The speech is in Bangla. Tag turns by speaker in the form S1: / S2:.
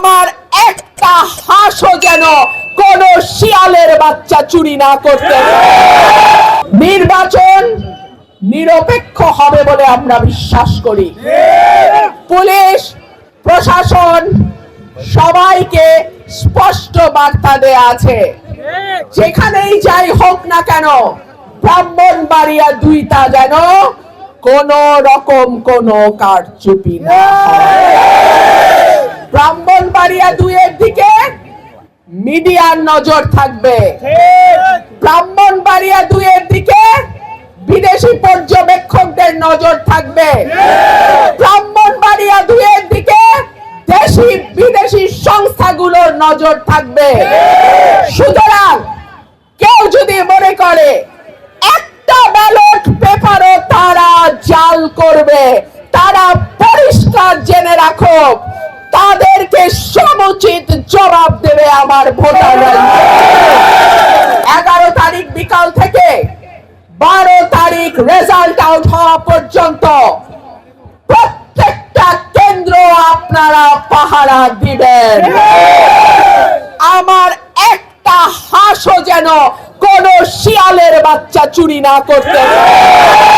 S1: আমার একটা হাঁসও যেন কোন শিয়ালের বাচ্চা চুরি না করতে পারে। নির্বাচন নিরপেক্ষ হবে বলে আমরা বিশ্বাস করি। পুলিশ প্রশাসন সবাইকে স্পষ্ট বার্তা দেয়া আছে, যেখানেই যাই হোক না কেন ব্রাহ্মণবাড়িয়া 2টা যেন কোন রকম কোন কারচুপি না হয়। ব্রাহ্মণবাড়িয়া 2-এর দিকে মিডিয়ার নজর থাকবে, ব্রাহ্মণবাড়িয়া 2-এর দিকে বিদেশি পর্যবেক্ষকদের নজর থাকবে, ব্রাহ্মণবাড়িয়া 2-এর দিকে দেশি বিদেশি সংস্থাগুলোর নজর থাকবে। সুতরাং কেউ যদি মনে করে একটা ব্যালট পেপারও তারা জাল করবে, তারা পরিষ্কার জেনে রাখো তাদেরকে সমুচিত জবাব দেবে আমার ভোটাররা। 11 তারিখ বিকাল থেকে 12 তারিখ রেজাল্ট আউট হওয়া পর্যন্ত প্রত্যেকটা কেন্দ্র আপনারা পাহারা দিবেন। আমার একটা হাঁসও যেন কোন শিয়ালের বাচ্চা চুরি না করতে পারে।